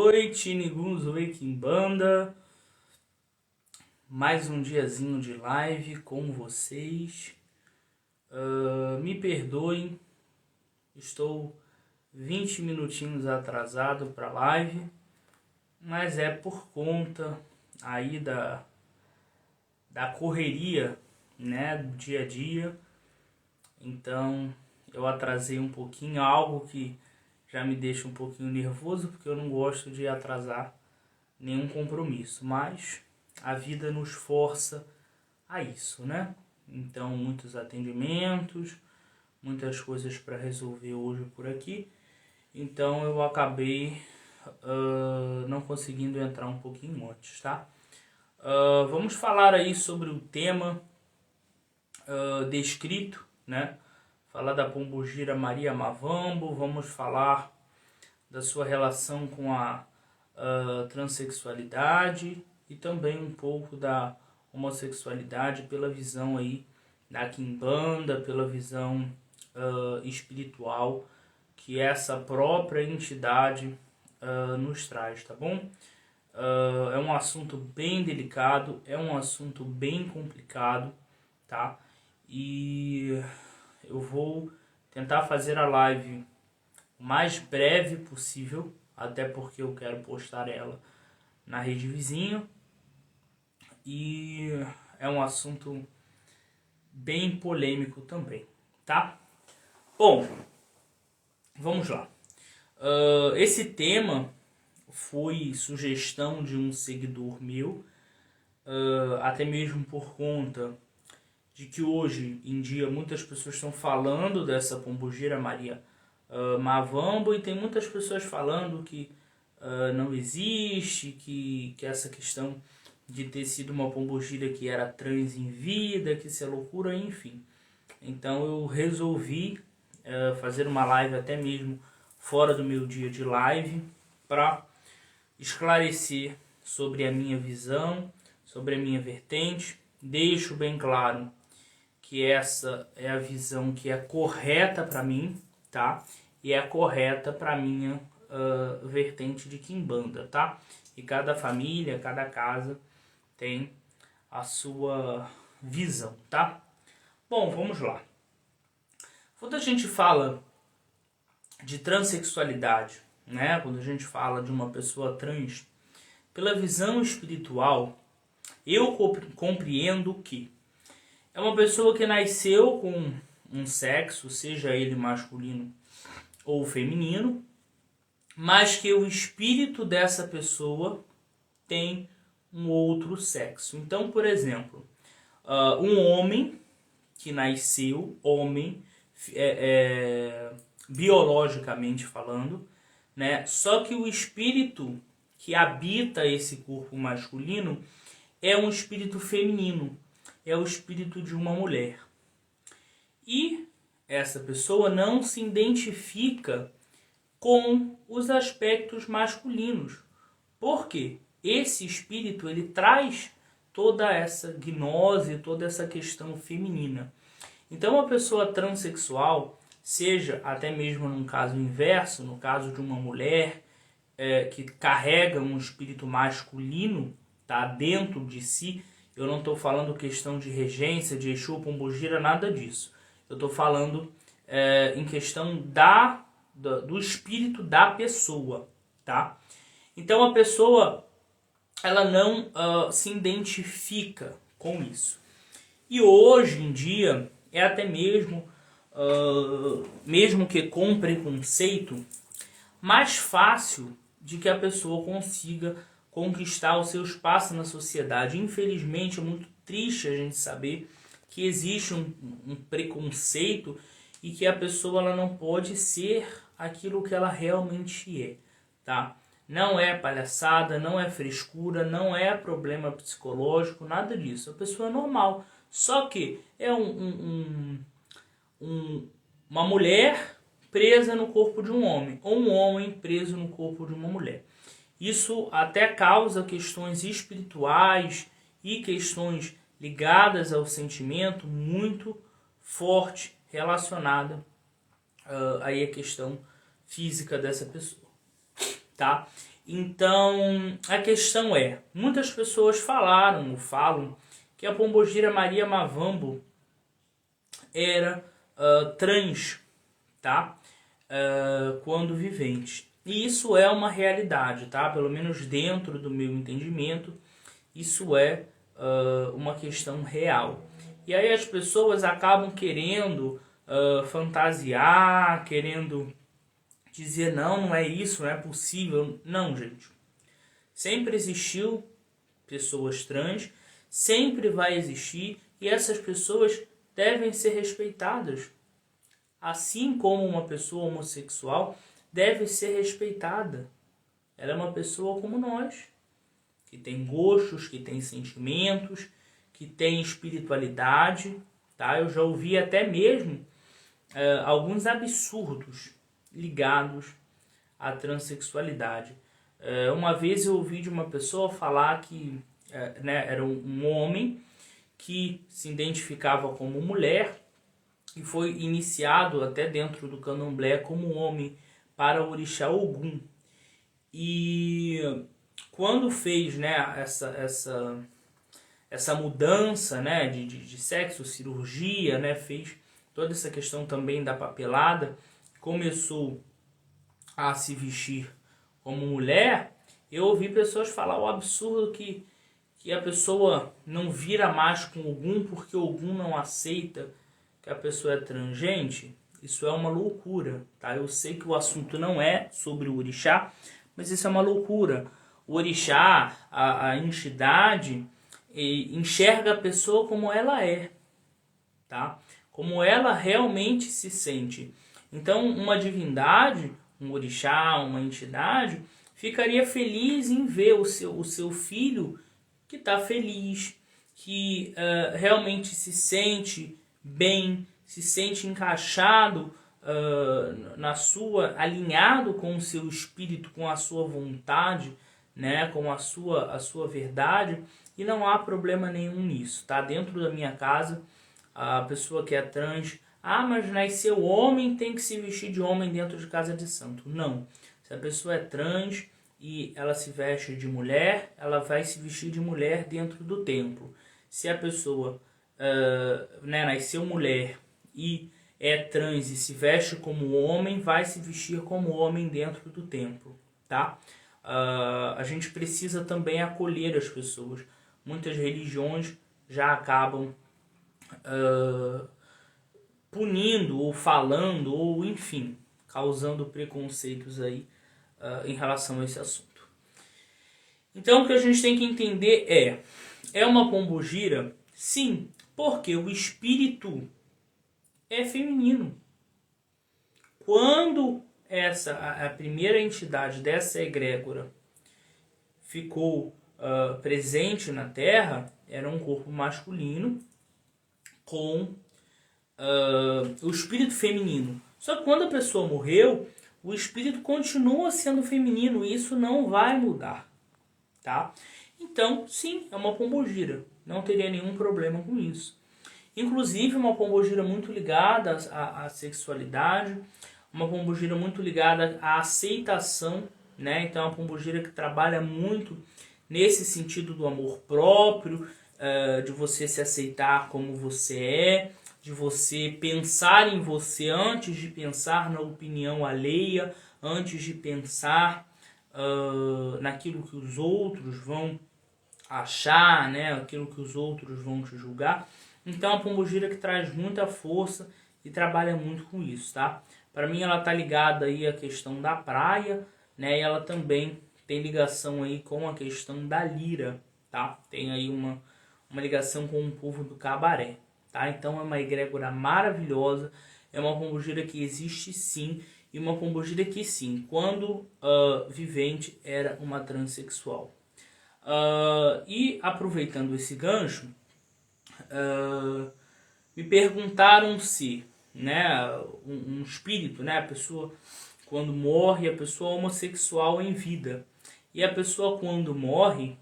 noite, Niguns Kimbanda. Mais um diazinho de live com vocês. Me perdoem, estou 20 minutinhos atrasado para a live, mas é por conta aí da correria, né, do dia a dia. Então eu atrasei um pouquinho, algo que já me deixa um pouquinho nervoso, porque eu não gosto de atrasar nenhum compromisso, mas a vida nos força a isso, né? Então, muitos atendimentos, muitas coisas para resolver hoje por aqui, então eu acabei não conseguindo entrar um pouquinho antes, tá? Vamos falar aí sobre o tema descrito, né? Falar da Pombogira Maria Mavambo, vamos falar da sua relação com a transexualidade e também um pouco da homossexualidade pela visão aí da Kimbanda, pela visão espiritual que essa própria entidade nos traz, tá bom? É um assunto bem delicado, é um assunto bem complicado, tá? E eu vou tentar fazer a live o mais breve possível, até porque eu quero postar ela na rede vizinha. E é um assunto bem polêmico também, tá? Bom, vamos lá. Esse tema foi sugestão de um seguidor meu, até mesmo por conta de que hoje em dia muitas pessoas estão falando dessa Pombogira Maria Mavambo, e tem muitas pessoas falando que não existe, que essa questão de ter sido uma pombogira que era trans em vida, que isso é loucura, enfim. Então eu resolvi fazer uma live até mesmo fora do meu dia de live para esclarecer sobre a minha visão, sobre a minha vertente. Deixo bem claro que essa é a visão que é correta para mim, tá? E é correta para minha vertente de Kimbanda, tá? E cada família, cada casa tem a sua visão, tá? Bom, vamos lá. Quando a gente fala de transexualidade, né? Quando a gente fala de uma pessoa trans, pela visão espiritual, eu compreendo que é uma pessoa que nasceu com um sexo, seja ele masculino ou feminino, mas que o espírito dessa pessoa tem um outro sexo. Então, por exemplo, um homem que nasceu homem, biologicamente falando, né? Só que o espírito que habita esse corpo masculino é um espírito feminino, é o espírito de uma mulher. E essa pessoa não se identifica com os aspectos masculinos. Por quê? Esse espírito ele traz toda essa gnose, toda essa questão feminina. Então a pessoa transexual, seja até mesmo num caso inverso, no caso de uma mulher que carrega um espírito masculino, tá, dentro de si, eu não estou falando questão de regência, de Exu, Pombogira, nada disso. Eu estou falando em questão do espírito da pessoa, tá? Então a pessoa ela não se identifica com isso. E hoje em dia é até mesmo que com preconceito, mais fácil de que a pessoa consiga conquistar o seu espaço na sociedade. Infelizmente é muito triste a gente saber que existe um preconceito e que a pessoa ela não pode ser aquilo que ela realmente é, tá? Não é palhaçada, não é frescura, não é problema psicológico, nada disso. A pessoa é normal. Só que é uma mulher presa no corpo de um homem, ou um homem preso no corpo de uma mulher. Isso até causa questões espirituais e questões ligadas ao sentimento muito forte relacionada aí à questão física dessa pessoa, tá? Então, a questão é, muitas pessoas falaram ou falam que a Pombogira Maria Mavambo era trans, tá? Quando vivente. E isso é uma realidade, tá? Pelo menos dentro do meu entendimento, isso é uma questão real. E aí as pessoas acabam querendo fantasiar, querendo dizer não é isso, não é possível. Não, gente. Sempre existiu pessoas trans, sempre vai existir, e essas pessoas devem ser respeitadas. Assim como uma pessoa homossexual deve ser respeitada. Ela é uma pessoa como nós, que tem gostos, que tem sentimentos, que tem espiritualidade. Tá? Eu já ouvi até mesmo alguns absurdos ligados à transexualidade. Uma vez eu ouvi de uma pessoa falar que era um homem que se identificava como mulher e foi iniciado até dentro do candomblé como homem para o orixá Ogum. E quando fez essa mudança de sexo, cirurgia, fez toda essa questão também da papelada, começou a se vestir como mulher, eu ouvi pessoas falar o absurdo que a pessoa não vira mais com Ogum porque Ogum não aceita que a pessoa é transgente. Isso é uma loucura, tá? Eu sei que o assunto não é sobre o orixá, mas isso é uma loucura. O orixá, a entidade, enxerga a pessoa como ela é, tá? Como ela realmente se sente. Então, uma divindade, um orixá, uma entidade, ficaria feliz em ver o seu filho que está feliz, que realmente se sente bem, se sente encaixado alinhado com o seu espírito, com a sua vontade, com a sua verdade, e não há problema nenhum nisso, tá? Dentro da minha casa, a pessoa que é trans, mas nasceu homem, tem que se vestir de homem dentro de casa de santo. Não. Se a pessoa é trans e ela se veste de mulher, ela vai se vestir de mulher dentro do templo. Se a pessoa nasceu mulher e é trans e se veste como homem, vai se vestir como homem dentro do templo, tá? A gente precisa também acolher as pessoas. Muitas religiões já acabam punindo ou falando ou enfim causando preconceitos aí em relação a esse assunto. Então o que a gente tem que entender é uma pombogira? Sim, porque o espírito é feminino. Quando a primeira entidade dessa egrégora ficou presente na Terra, era um corpo masculino com o espírito feminino. Só que quando a pessoa morreu, o espírito continua sendo feminino e isso não vai mudar, tá? Então, sim, é uma pombogira. Não teria nenhum problema com isso. Inclusive, uma pombogira muito ligada à sexualidade, uma pombogira muito ligada à aceitação, Então, é uma pombogira que trabalha muito nesse sentido do amor próprio, de você se aceitar como você é, de você pensar em você antes de pensar na opinião alheia, antes de pensar naquilo que os outros vão achar, aquilo que os outros vão te julgar. Então, a pombogira que traz muita força e trabalha muito com isso, tá? Para mim, ela tá ligada aí à questão da praia, E ela também tem ligação aí com a questão da lira, tá? Tem aí uma ligação com o povo do Cabaré, tá? Então, é uma egrégora maravilhosa, é uma pombogira que existe sim, e uma pombogira que sim, quando vivente, era uma transexual. E aproveitando esse gancho, me perguntaram se um espírito, a pessoa quando morre, a pessoa homossexual em vida, e a pessoa quando morre,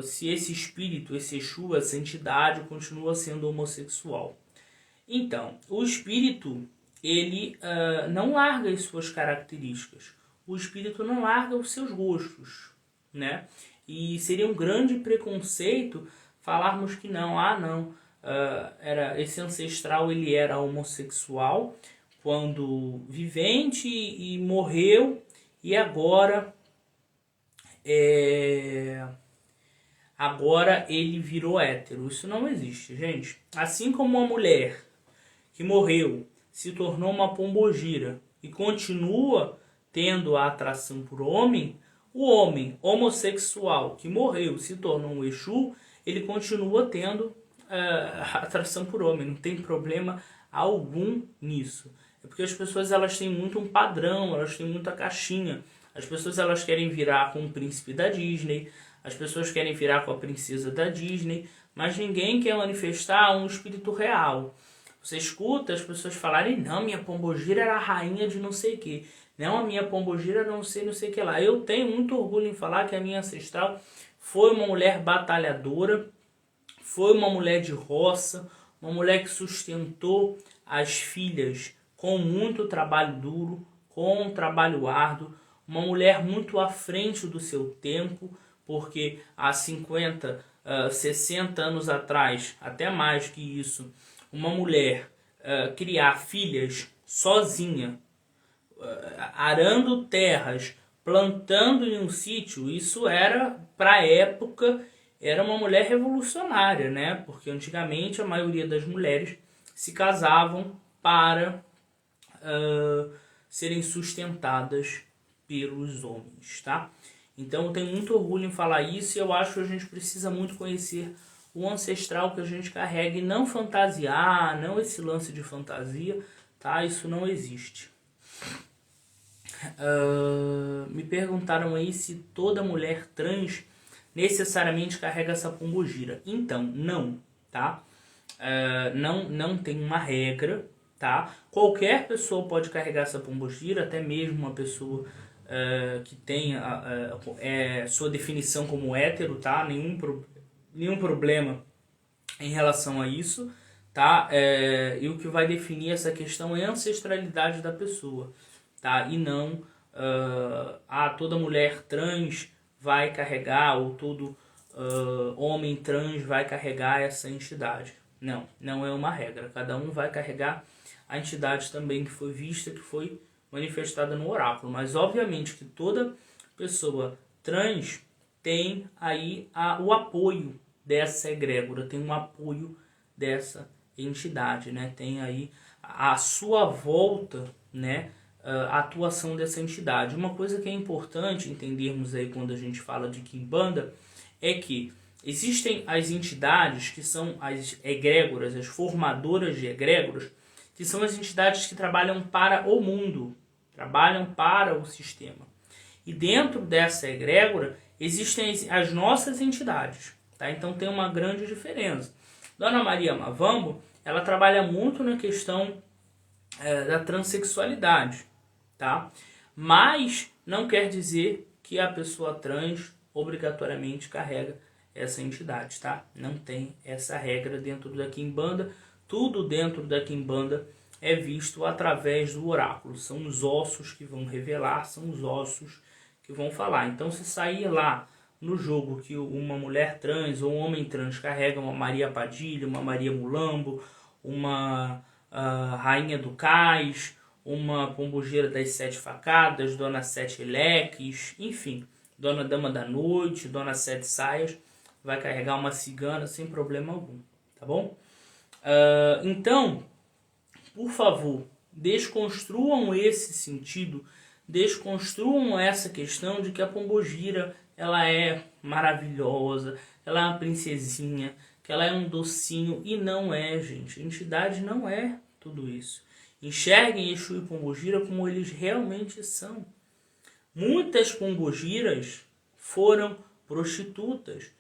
se esse espírito, esse Exu, essa entidade continua sendo homossexual. Então, o espírito ele não larga as suas características. o espírito não larga os seus gostos, né? E seria um grande preconceito falarmos que não, esse ancestral ele era homossexual quando vivente e morreu, e agora ele virou hétero. Isso não existe, gente. Assim como uma mulher que morreu se tornou uma pombogira e continua tendo a atração por homem, o homem homossexual que morreu se tornou um Exu, ele continua tendo atração por homem. Não tem problema algum nisso. É porque as pessoas elas têm muito um padrão, elas têm muita caixinha. As pessoas elas querem virar com o príncipe da Disney, as pessoas querem virar com a princesa da Disney, mas ninguém quer manifestar um espírito real. Você escuta as pessoas falarem, não, minha pombogira era a rainha de não sei o que. Não, a minha pombogira era não sei o que lá. Eu tenho muito orgulho em falar que a minha ancestral foi uma mulher batalhadora, foi uma mulher de roça, uma mulher que sustentou as filhas com muito trabalho duro, com um trabalho árduo, uma mulher muito à frente do seu tempo, porque há 50, 60 anos atrás, até mais que isso, uma mulher criar filhas sozinha, arando terras, plantando em um sítio, isso era, para a época, era uma mulher revolucionária, né? Porque antigamente a maioria das mulheres se casavam para serem sustentadas pelos homens, tá? Então eu tenho muito orgulho em falar isso, e eu acho que a gente precisa muito conhecer o ancestral que a gente carrega e não fantasiar, não esse lance de fantasia, tá? Isso não existe. Me perguntaram aí se toda mulher trans necessariamente carrega essa pombogira. Então, não, tá? Não tem uma regra, tá? Qualquer pessoa pode carregar essa pombogira, até mesmo uma pessoa que tenha sua definição como hétero, tá? Nenhum problema em relação a isso, tá? E o que vai definir essa questão é a ancestralidade da pessoa, tá? E não toda mulher trans vai carregar, ou todo homem trans vai carregar essa entidade. Não é uma regra. Cada um vai carregar a entidade também que foi vista, que foi manifestada no oráculo. Mas obviamente que toda pessoa trans tem aí o apoio dessa egrégora, tem um apoio dessa entidade, né? Tem aí a sua volta, né? A atuação dessa entidade. Uma coisa que é importante entendermos aí quando a gente fala de Quimbanda é que existem as entidades que são as egrégoras, as formadoras de egrégoras, que são as entidades que trabalham para o mundo, trabalham para o sistema. E dentro dessa egrégora existem as nossas entidades, tá? Então tem uma grande diferença. Dona Maria Mavambo, ela trabalha muito na questão da transexualidade, tá? Mas não quer dizer que a pessoa trans obrigatoriamente carrega essa entidade, tá? Não tem essa regra dentro da Quimbanda. Tudo dentro da Quimbanda é visto através do oráculo. São os ossos que vão revelar, são os ossos que vão falar. Então, se sair lá no jogo que uma mulher trans ou um homem trans carrega uma Maria Padilha, uma Maria Mulambo, uma Rainha do Cais, uma Pombogira das Sete Facadas, Dona Sete Leques, enfim, Dona Dama da Noite, Dona Sete Saias, vai carregar uma cigana sem problema algum, tá bom? Então, por favor, desconstruam esse sentido, desconstruam essa questão de que a pombogira ela é maravilhosa, ela é uma princesinha, que ela é um docinho, e não é, gente. A entidade não é tudo isso. Enxerguem Exu e pombogira como eles realmente são. Muitas pombogiras foram prostitutas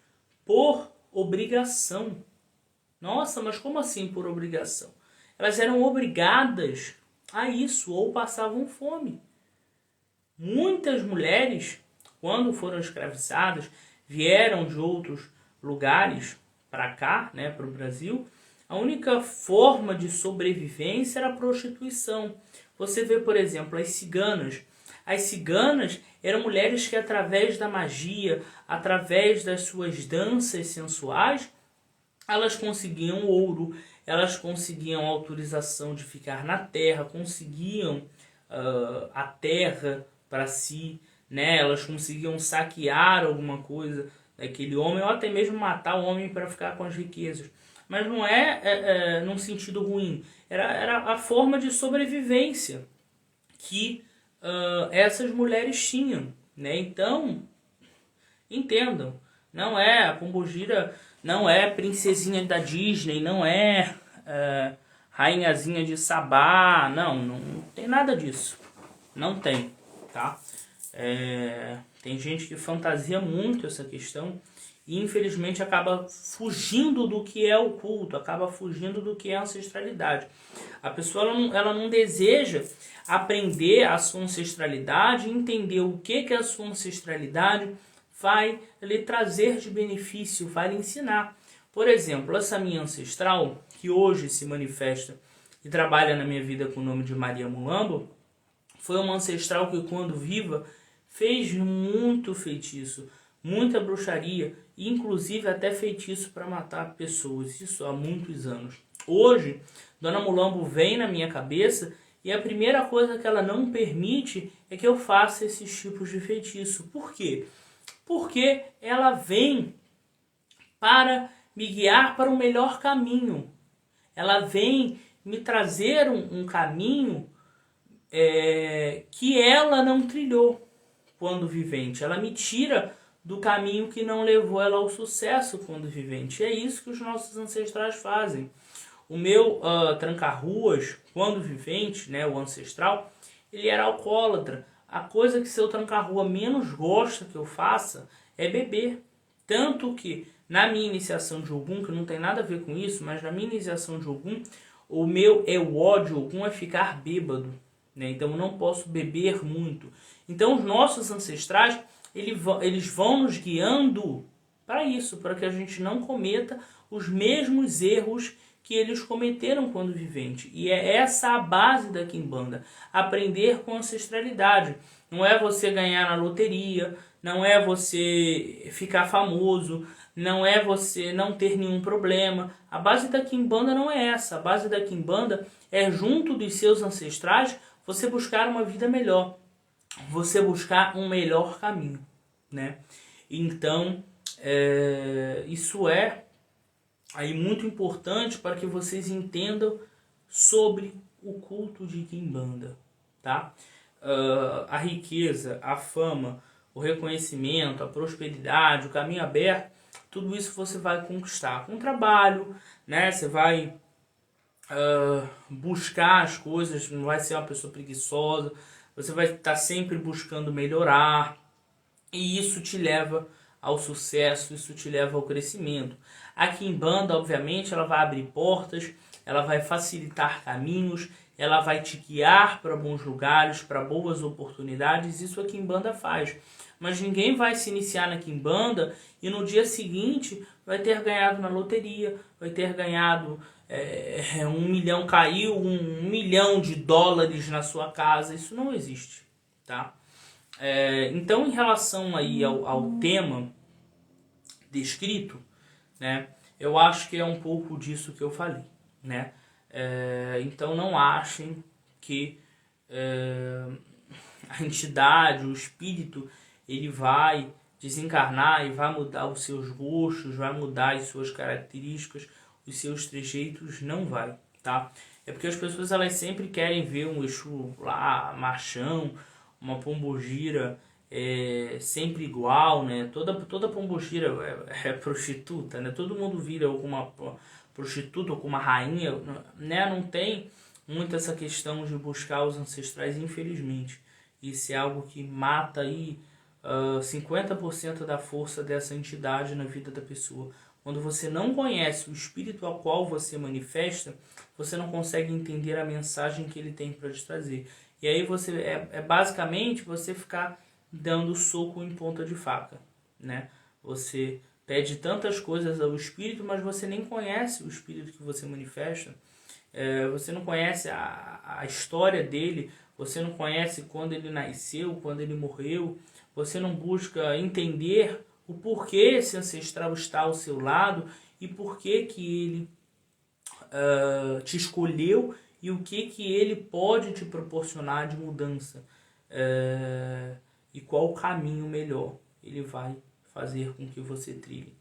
por obrigação. Nossa, mas como assim por obrigação? Elas eram obrigadas a isso ou passavam fome. Muitas mulheres, quando foram escravizadas, vieram de outros lugares para cá, né, para o Brasil. A única forma de sobrevivência era a prostituição. Você vê, por exemplo, as ciganas. As ciganas eram mulheres que, através da magia, através das suas danças sensuais, elas conseguiam ouro, elas conseguiam autorização de ficar na terra, conseguiam a terra para si, né? Elas conseguiam saquear alguma coisa daquele homem, ou até mesmo matar o homem para ficar com as riquezas. Mas não é num sentido ruim, era a forma de sobrevivência que essas mulheres tinham, né? Então, entendam, não é a Pombogira, não é princesinha da Disney, não é rainhazinha de Sabá, não tem nada disso, não tem, tá? Tem gente que fantasia muito essa questão e infelizmente acaba fugindo do que é o culto, acaba fugindo do que é a ancestralidade. A pessoa ela não deseja aprender a sua ancestralidade, entender o que a sua ancestralidade vai lhe trazer de benefício, vai lhe ensinar. Por exemplo, essa minha ancestral, que hoje se manifesta e trabalha na minha vida com o nome de Maria Mulambo, foi uma ancestral que, quando viva, fez muito feitiço, muita bruxaria, inclusive até feitiço para matar pessoas, isso há muitos anos. Hoje, Dona Mulambo vem na minha cabeça e a primeira coisa que ela não permite é que eu faça esses tipos de feitiço. Por quê? Porque ela vem para me guiar para o melhor caminho. Ela vem me trazer um caminho que ela não trilhou quando vivente. Ela me tira do caminho que não levou ela ao sucesso quando vivente. É isso que os nossos ancestrais fazem. O meu tranca-ruas, quando vivente, né, o ancestral, ele era alcoólatra. A coisa que seu tranca-rua menos gosta que eu faça é beber. Tanto que na minha iniciação de Ogum, que não tem nada a ver com isso, mas na minha iniciação de Ogum, o meu ódio Ogum é ficar bêbado, né? Então eu não posso beber muito. Então os nossos ancestrais, eles vão nos guiando para isso, para que a gente não cometa os mesmos erros que eles cometeram quando vivente. E é essa a base da Quimbanda. Aprender com ancestralidade. Não é você ganhar na loteria, não é você ficar famoso, não é você não ter nenhum problema. A base da Quimbanda não é essa. A base da Quimbanda é, junto dos seus ancestrais, você buscar uma vida melhor. Você buscar um melhor caminho, né? Então, isso é aí muito importante para que vocês entendam sobre o culto de Quimbanda, tá? A riqueza, a fama, o reconhecimento, a prosperidade, o caminho aberto, tudo isso você vai conquistar com trabalho, né? Você vai buscar as coisas, não vai ser uma pessoa preguiçosa, você vai estar sempre buscando melhorar, e isso te leva ao sucesso, isso te leva ao crescimento. A Quimbanda, obviamente, ela vai abrir portas, ela vai facilitar caminhos, ela vai te guiar para bons lugares, para boas oportunidades, isso a Quimbanda faz. Mas ninguém vai se iniciar na Quimbanda e no dia seguinte vai ter ganhado na loteria, vai ter ganhado 1 milhão, caiu $1 milhão na sua casa, isso não existe, tá? Então, em relação aí ao tema descrito, né, eu acho que é um pouco disso que eu falei, né? Então, não achem que a entidade, o espírito, ele vai desencarnar e vai mudar os seus gostos, vai mudar as suas características, os seus trejeitos, não vai, tá? É porque as pessoas, elas sempre querem ver um Exu lá, machão, uma pombogira sempre igual, né? Toda pombogira é prostituta, né? Todo mundo vira alguma prostituta ou com uma rainha, né? Não tem muito essa questão de buscar os ancestrais, infelizmente. Isso é algo que mata aí 50% da força dessa entidade na vida da pessoa. Quando você não conhece o espírito ao qual você manifesta, você não consegue entender a mensagem que ele tem para te trazer. E aí você basicamente você ficar dando soco em ponta de faca, né? Você pede tantas coisas ao espírito, mas você nem conhece o espírito que você manifesta. você não conhece a história dele, você não conhece quando ele nasceu, quando ele morreu, você não busca entender o porquê esse ancestral está ao seu lado e por que ele te escolheu e o que ele pode te proporcionar de mudança, e qual o caminho melhor ele vai fazer com que você trilhe.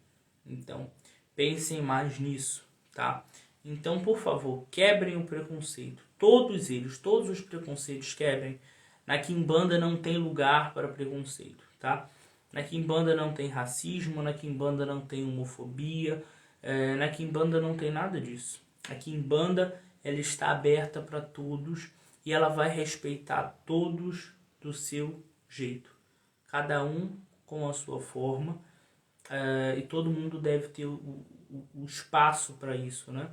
Então, pensem mais nisso, tá? Então, por favor, quebrem o preconceito. Todos eles, todos os preconceitos quebrem. Na Quimbanda não tem lugar para preconceito, tá? Na Quimbanda não tem racismo, na Quimbanda não tem homofobia, na Quimbanda não tem nada disso. A Quimbanda, ela está aberta para todos e ela vai respeitar todos do seu jeito. Cada um com a sua forma, e todo mundo deve ter o espaço para isso, né?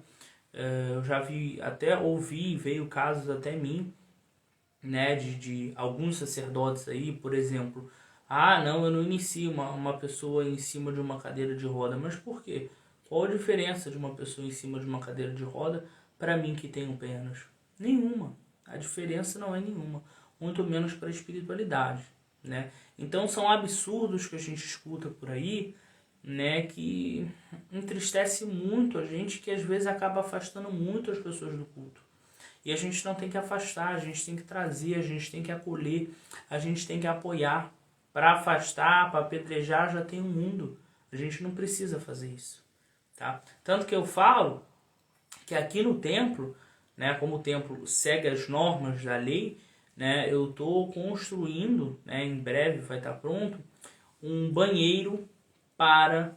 Eu já vi, até ouvi, veio casos até mim, né, de alguns sacerdotes aí, por exemplo, não, eu não inicio uma pessoa em cima de uma cadeira de roda, mas por quê? Qual a diferença de uma pessoa em cima de uma cadeira de roda para mim que tenho pernas? Nenhuma. A diferença não é nenhuma, muito menos para a espiritualidade, né? Então são absurdos que a gente escuta por aí, né, que entristece muito a gente, que às vezes acaba afastando muito as pessoas do culto. E a gente não tem que afastar, a gente tem que trazer, a gente tem que acolher, a gente tem que apoiar. Para afastar, para apedrejar, já tem um mundo. A gente não precisa fazer isso, tá? Tanto que eu falo que aqui no templo, né, como o templo segue as normas da lei, né, eu estou construindo, né, em breve vai estar pronto, um banheiro para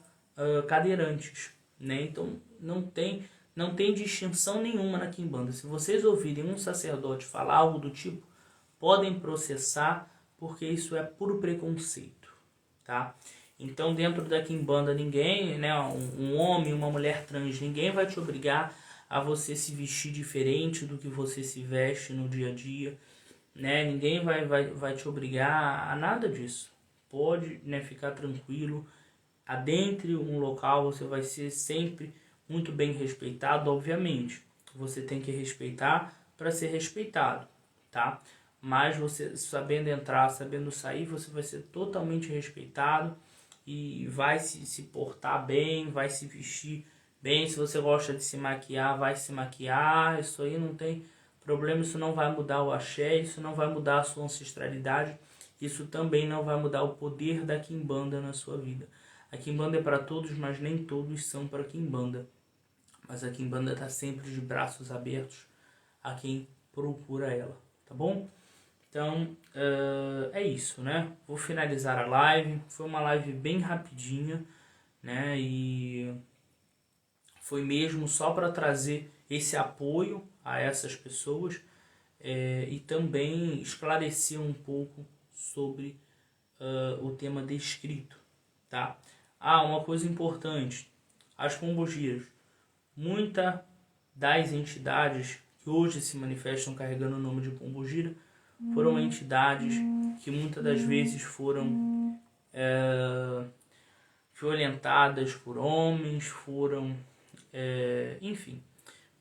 cadeirantes, né? Então não tem distinção nenhuma na Quimbanda. Se vocês ouvirem um sacerdote falar algo do tipo, podem processar, porque isso é puro preconceito, tá? Então dentro da Quimbanda ninguém, né, um homem, uma mulher trans, ninguém vai te obrigar a você se vestir diferente do que você se veste no dia a dia, né? Ninguém vai te obrigar a nada disso. Pode, né, ficar tranquilo. Adentre um local, você vai ser sempre muito bem respeitado, obviamente. Você tem que respeitar para ser respeitado, tá? Mas você sabendo entrar, sabendo sair, você vai ser totalmente respeitado e vai se portar bem, vai se vestir bem. Se você gosta de se maquiar, vai se maquiar. Isso aí não tem problema, isso não vai mudar o axé, isso não vai mudar a sua ancestralidade, isso também não vai mudar o poder da Quimbanda na sua vida. A Quimbanda é para todos, mas nem todos são para Quimbanda. Mas a Quimbanda está sempre de braços abertos a quem procura ela, tá bom? Então, é isso, né? Vou finalizar a live. Foi uma live bem rapidinha, né? E foi mesmo só para trazer esse apoio a essas pessoas, e também esclarecer um pouco sobre o tema descrito, tá? Uma coisa importante, as pombogiras. Muitas das entidades que hoje se manifestam carregando o nome de pombogira foram entidades que muitas das vezes foram violentadas por homens, enfim,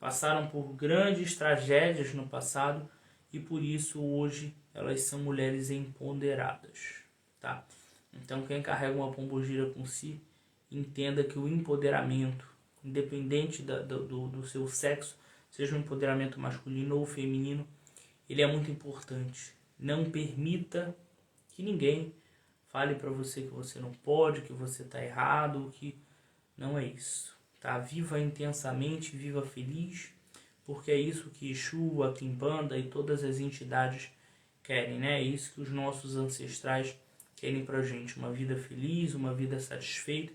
passaram por grandes tragédias no passado e por isso hoje elas são mulheres empoderadas, tá? Então quem carrega uma pombogira com si, entenda que o empoderamento, independente do seu sexo, seja um empoderamento masculino ou feminino, ele é muito importante. Não permita que ninguém fale para você que você não pode, que você está errado, que não é isso, tá? Viva intensamente, viva feliz, porque é isso que Exu, a Quimbanda e todas as entidades querem, né? É isso que os nossos ancestrais querem pra gente, uma vida feliz, uma vida satisfeita,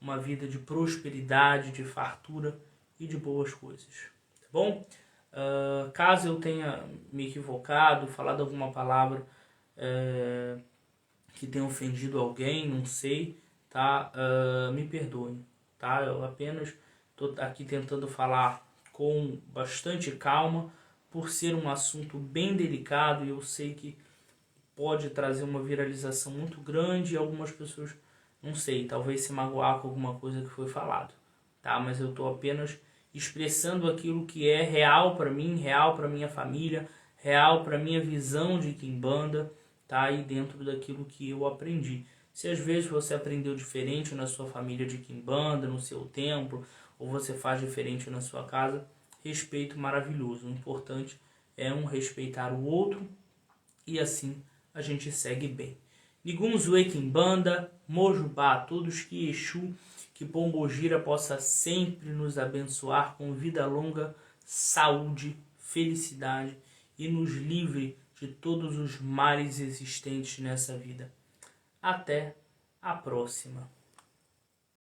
uma vida de prosperidade, de fartura e de boas coisas, tá bom? Caso eu tenha me equivocado, falado alguma palavra que tenha ofendido alguém, não sei, tá? Me perdoem, tá? Eu apenas estou aqui tentando falar com bastante calma, por ser um assunto bem delicado e eu sei que pode trazer uma viralização muito grande e algumas pessoas, não sei, talvez se magoar com alguma coisa que foi falado, tá? Mas eu estou apenas expressando aquilo que é real para mim, real para minha família, real para minha visão de Quimbanda, tá aí dentro daquilo que eu aprendi. Se às vezes você aprendeu diferente na sua família de Quimbanda, no seu templo, ou você faz diferente na sua casa, respeito maravilhoso. O importante é um respeitar o outro e assim a gente segue bem. Nigunzue Quimbanda, Mojubá a todos, que Exu, que Pombogira possa sempre nos abençoar com vida longa, saúde, felicidade e nos livre de todos os males existentes nessa vida. Até a próxima.